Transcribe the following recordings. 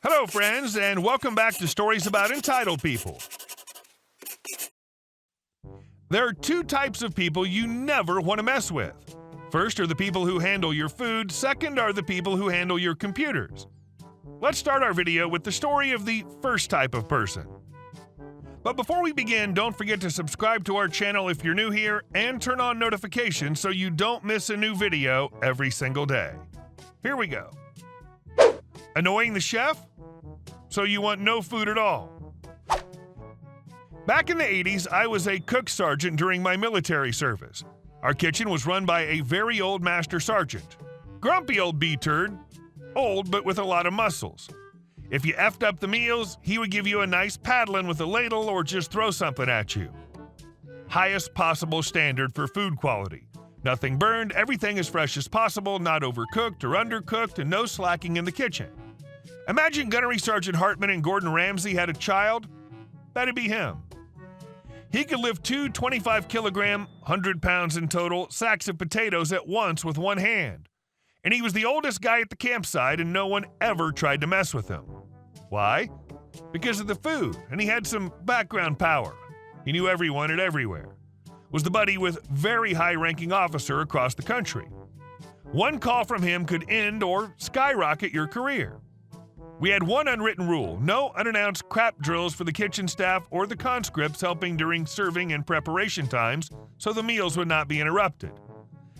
Hello, friends, and welcome back to Stories About Entitled People. There are two types of people you never want to mess with. First are the people who handle your food. Second are the people who handle your computers. Let's start our video with the story of the first type of person. But before we begin, don't forget to subscribe to our channel if you're new here and turn on notifications so you don't miss a new video every single day. Here we go. Annoying the chef? So you want no food at all. Back in the 80s, I was a cook sergeant during my military service. Our kitchen was run by a very old master sergeant. Grumpy old B-turd, old but with a lot of muscles. If you effed up the meals, he would give you a nice paddling with a ladle or just throw something at you. Highest possible standard for food quality. Nothing burned, everything as fresh as possible, not overcooked or undercooked, and no slacking in the kitchen. Imagine Gunnery Sergeant Hartman and Gordon Ramsay had a child. That'd be him. He could lift two 25-kilogram, 100 pounds in total, sacks of potatoes at once with one hand. And he was the oldest guy at the campsite, and no one ever tried to mess with him. Why? Because of the food, and he had some background power. He knew everyone and everywhere. Was the buddy with very high-ranking officer across the country. One call from him could end or skyrocket your career. We had one unwritten rule: no unannounced crap drills for the kitchen staff or the conscripts helping during serving and preparation times, so the meals would not be interrupted.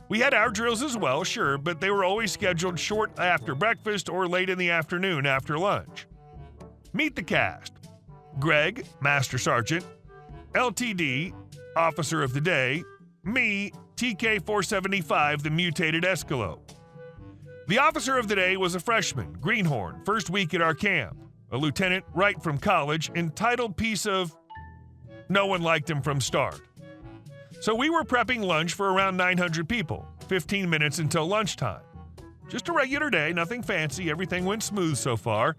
We had our drills as well, sure, but they were always scheduled short after breakfast or late in the afternoon after lunch. Meet the cast. Greg, Master Sergeant, LTD, Officer of the Day, me, TK-475, the mutated Escalope. The Officer of the Day was a freshman, greenhorn, first week at our camp. A lieutenant right from college, entitled piece of... No one liked him from start. So we were prepping lunch for around 900 people, 15 minutes until lunchtime. Just a regular day, nothing fancy, everything went smooth so far.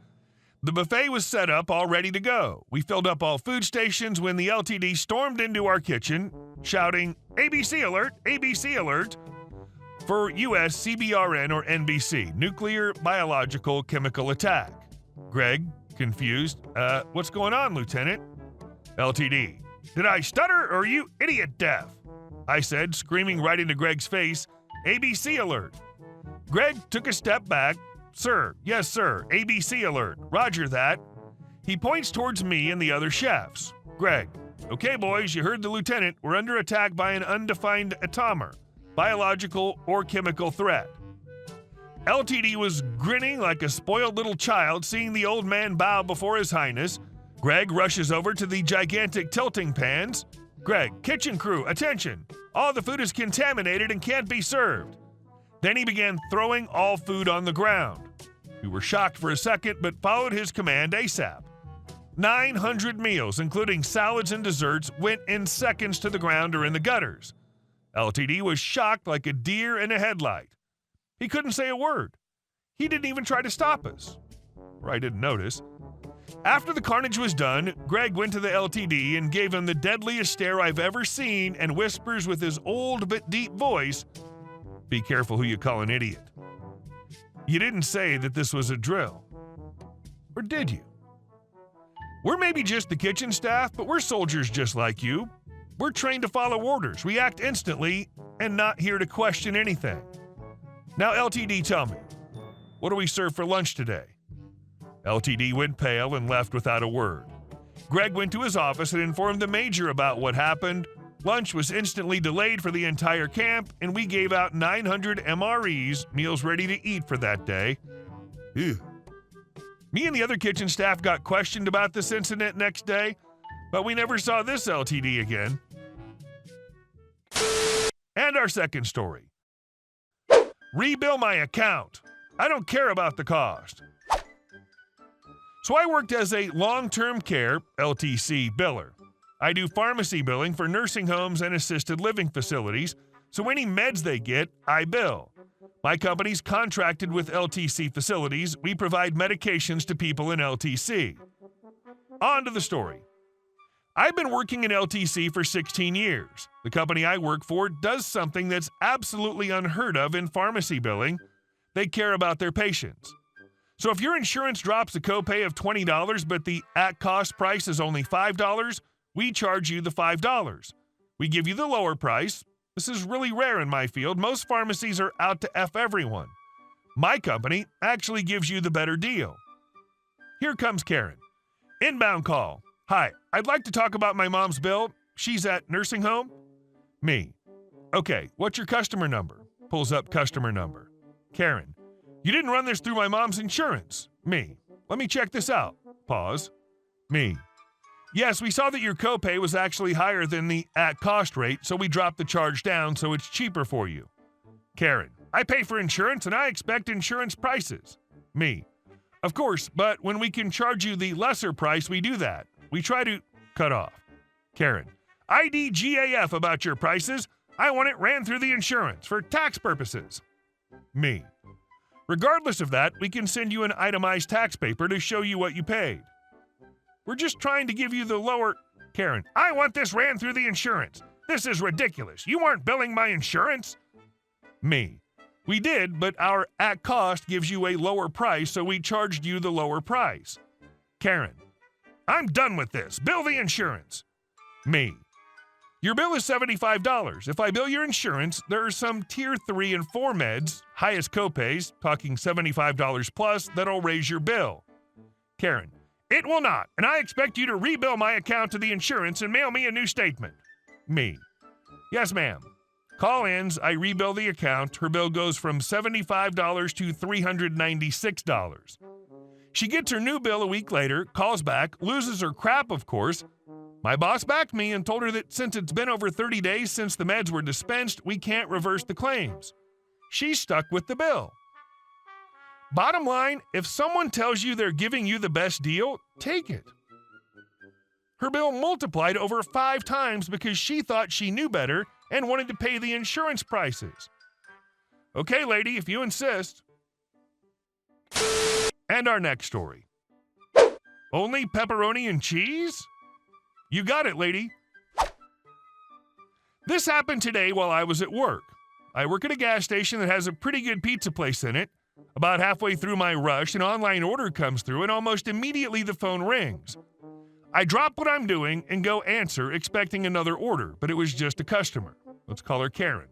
The buffet was set up, all ready to go. We filled up all food stations when the LTD stormed into our kitchen, shouting, "ABC alert, ABC alert," for U.S. CBRN or NBC, nuclear, biological, chemical attack. Greg, confused, what's going on, Lieutenant? LTD, did I stutter or are you idiot deaf? I said, screaming right into Greg's face, ABC alert. Greg took a step back. Sir, yes sir, ABC alert, roger that. He points towards me and the other chefs. Greg, okay boys, you heard the lieutenant, we're under attack by an undefined atomer, biological or chemical threat. LTD was grinning like a spoiled little child seeing the old man bow before his highness. Greg rushes over to the gigantic tilting pans. Greg, kitchen crew, attention. All the food is contaminated and can't be served. Then he began throwing all food on the ground. We were shocked for a second, but followed his command ASAP. 900 meals, including salads and desserts, went in seconds to the ground or in the gutters. LTD was shocked like a deer in a headlight. He couldn't say a word. He didn't even try to stop us. Or I didn't notice. After the carnage was done, Greg went to the LTD and gave him the deadliest stare I've ever seen and whispers with his old but deep voice, "Be careful who you call an idiot." You didn't say that this was a drill. Or did you? We're maybe just the kitchen staff, but we're soldiers just like you. We're trained to follow orders, react instantly, and not here to question anything. Now, LTD, tell me, what do we serve for lunch today? LTD went pale and left without a word. Greg went to his office and informed the major about what happened. Lunch was instantly delayed for the entire camp, and we gave out 900 MREs, meals ready to eat for that day. Ew. Me and the other kitchen staff got questioned about this incident next day, but we never saw this LTD again. And our second story. Rebill my account. I don't care about the cost. So I worked as a long-term care, LTC, biller. I do pharmacy billing for nursing homes and assisted living facilities, so any meds they get, I bill. My company's contracted with LTC facilities. We provide medications to people in LTC. On to the story. I've been working in LTC for 16 years. The company I work for does something that's absolutely unheard of in pharmacy billing. They care about their patients. So if your insurance drops a copay of $20 but the at-cost price is only $5, we charge you the $5. We give you the lower price. This is really rare in my field. Most pharmacies are out to F everyone. My company actually gives you the better deal. Here comes Karen. Inbound call. Hi, I'd like to talk about my mom's bill. She's at nursing home. Me. Okay, what's your customer number? Pulls up customer number. Karen. You didn't run this through my mom's insurance. Me. Let me check this out. Pause. Me. Yes, we saw that your copay was actually higher than the at-cost rate, so we dropped the charge down so it's cheaper for you. Karen. I pay for insurance and I expect insurance prices. Me. Of course, but when we can charge you the lesser price, we do that. We try to cut off. Karen. IDGAF about your prices. I want it ran through the insurance for tax purposes. Me. Regardless of that, we can send you an itemized tax paper to show you what you paid. We're just trying to give you the lower... Karen. I want this ran through the insurance. This is ridiculous. You aren't billing my insurance. Me. We did, but our at cost gives you a lower price, so we charged you the lower price. Karen. I'm done with this. Bill the insurance. Me. Your bill is $75. If I bill your insurance, there are some tier 3 and 4 meds, highest copays, talking $75 plus, that'll raise your bill. Karen. It will not, and I expect you to rebill my account to the insurance and mail me a new statement. Me. Yes, ma'am. Call ends, I rebill the account. Her bill goes from $75 to $396. She gets her new bill a week later, calls back, loses her crap, of course. My boss backed me and told her that since it's been over 30 days since the meds were dispensed, we can't reverse the claims. She's stuck with the bill. Bottom line, if someone tells you they're giving you the best deal, take it. Her bill multiplied over 5 times because she thought she knew better and wanted to pay the insurance prices. Okay, lady, if you insist. And our next story. Only pepperoni and cheese? You got it, lady. This happened today while I was at work. I work at a gas station that has a pretty good pizza place in it. About halfway through my rush, an online order comes through and almost immediately the phone rings. I drop what I'm doing and go answer, expecting another order, but it was just a customer. Let's call her Karen.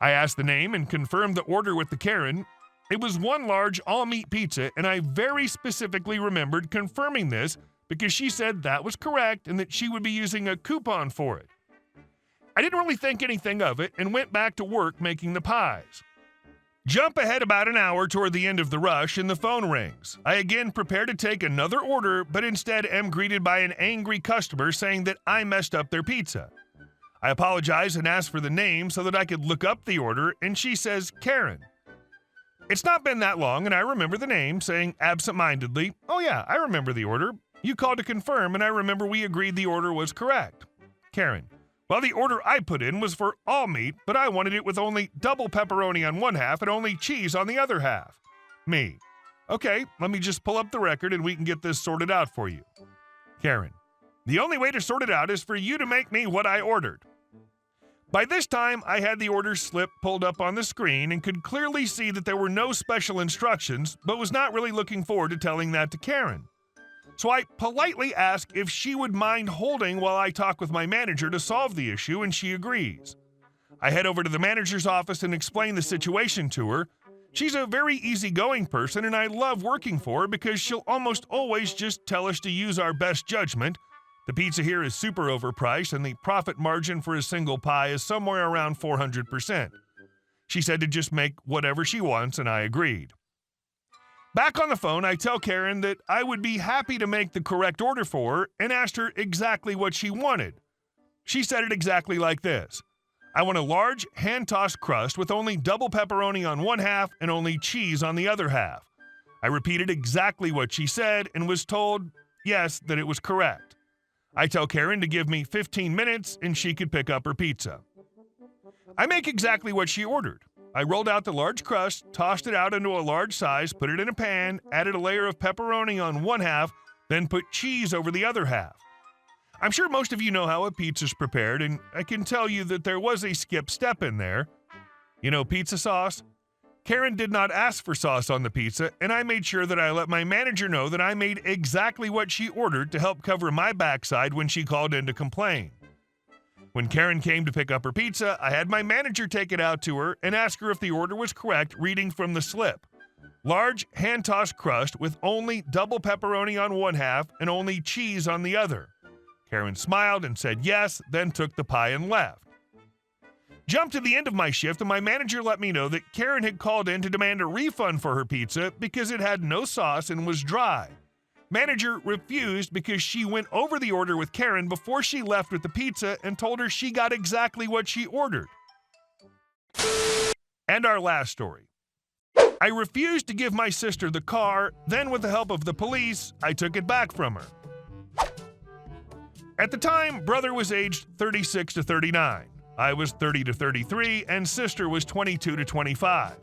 I asked the name and confirmed the order with the Karen. It was one large all-meat pizza, and I very specifically remembered confirming this because she said that was correct and that she would be using a coupon for it. I didn't really think anything of it and went back to work making the pies. Jump ahead about an hour toward the end of the rush and the phone rings. I again prepare to take another order, but instead am greeted by an angry customer saying that I messed up their pizza. I apologize and ask for the name so that I could look up the order, and she says Karen. It's not been that long, and I remember the name, saying absent-mindedly, "Oh yeah, I remember the order. You called to confirm, and I remember we agreed the order was correct." Karen. Well, the order I put in was for all meat, but I wanted it with only double pepperoni on one half and only cheese on the other half. Me. Okay, let me just pull up the record and we can get this sorted out for you. Karen. The only way to sort it out is for you to make me what I ordered. By this time, I had the order slip pulled up on the screen and could clearly see that there were no special instructions, but was not really looking forward to telling that to Karen. So I politely ask if she would mind holding while I talk with my manager to solve the issue, and she agrees. I head over to the manager's office and explain the situation to her. She's a very easygoing person, and I love working for her because she'll almost always just tell us to use our best judgment. The pizza here is super overpriced, and the profit margin for a single pie is somewhere around 400%. She said to just make whatever she wants, and I agreed. Back on the phone, I tell Karen that I would be happy to make the correct order for her and asked her exactly what she wanted. She said it exactly like this. I want a large, hand-tossed crust with only double pepperoni on one half and only cheese on the other half. I repeated exactly what she said and was told, yes, that it was correct. I tell Karen to give me 15 minutes and she could pick up her pizza. I make exactly what she ordered. I rolled out the large crust, tossed it out into a large size, put it in a pan, added a layer of pepperoni on one half, then put cheese over the other half. I'm sure most of you know how a pizza's prepared, and I can tell you that there was a skip step in there. You know pizza sauce? Karen did not ask for sauce on the pizza, and I made sure that I let my manager know that I made exactly what she ordered to help cover my backside when she called in to complain. When Karen came to pick up her pizza, I had my manager take it out to her and ask her if the order was correct, reading from the slip. Large hand-tossed crust with only double pepperoni on one half and only cheese on the other. Karen smiled and said yes, then took the pie and left. Jumped to the end of my shift, and my manager let me know that Karen had called in to demand a refund for her pizza because it had no sauce and was dry. Manager refused because she went over the order with Karen before she left with the pizza and told her she got exactly what she ordered. And our last story. I refused to give my sister the car, then with the help of the police, I took it back from her. At the time, brother was aged 36 to 39. I was 30 to 33, and sister was 22 to 25.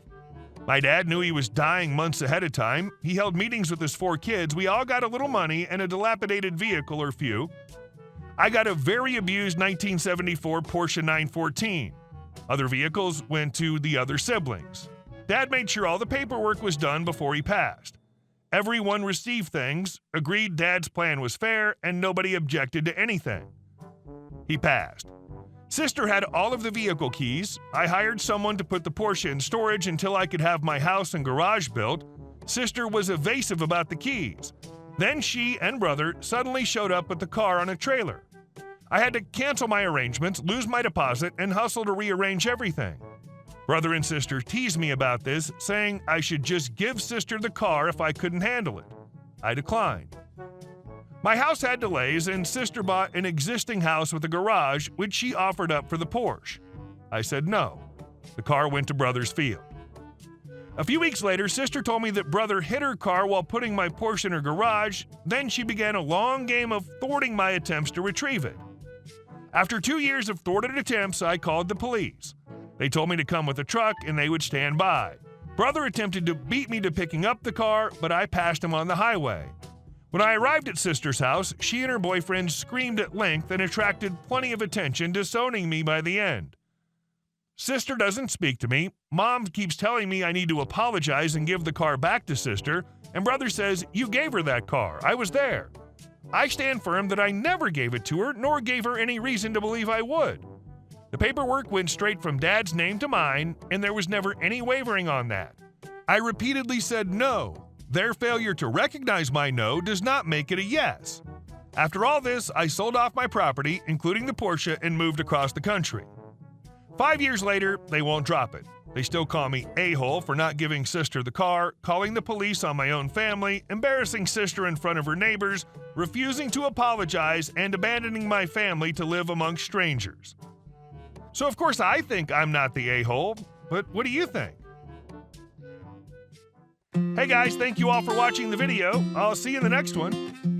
My dad knew he was dying months ahead of time. He held meetings with his 4 kids. We all got a little money and a dilapidated vehicle or few. I got a very abused 1974 Porsche 914. Other vehicles went to the other siblings. Dad made sure all the paperwork was done before he passed. Everyone received things, agreed Dad's plan was fair, and nobody objected to anything. He passed. Sister had all of the vehicle keys. I hired someone to put the Porsche in storage until I could have my house and garage built. Sister was evasive about the keys. Then she and brother suddenly showed up with the car on a trailer. I had to cancel my arrangements, lose my deposit, and hustle to rearrange everything. Brother and sister teased me about this, saying I should just give sister the car if I couldn't handle it. I declined. My house had delays, and sister bought an existing house with a garage, which she offered up for the Porsche. I said no. The car went to brother's field. A few weeks later, sister told me that brother hit her car while putting my Porsche in her garage. Then she began a long game of thwarting my attempts to retrieve it. After 2 years of thwarted attempts, I called the police. They told me to come with a truck and they would stand by. Brother attempted to beat me to picking up the car, but I passed him on the highway. When I arrived at sister's house, she and her boyfriend screamed at length and attracted plenty of attention, disowning me by the end. Sister doesn't speak to me. Mom keeps telling me I need to apologize and give the car back to sister, and brother says, "You gave her that car. I was there." I stand firm that I never gave it to her, nor gave her any reason to believe I would. The paperwork went straight from Dad's name to mine, and there was never any wavering on that. I repeatedly said no. Their failure to recognize my no does not make it a yes. After all this, I sold off my property, including the Porsche, and moved across the country. 5 years later, they won't drop it. They still call me a-hole for not giving sister the car, calling the police on my own family, embarrassing sister in front of her neighbors, refusing to apologize, and abandoning my family to live amongst strangers. So of course I think I'm not the a-hole, but what do you think? Hey guys, thank you all for watching the video. I'll see you in the next one.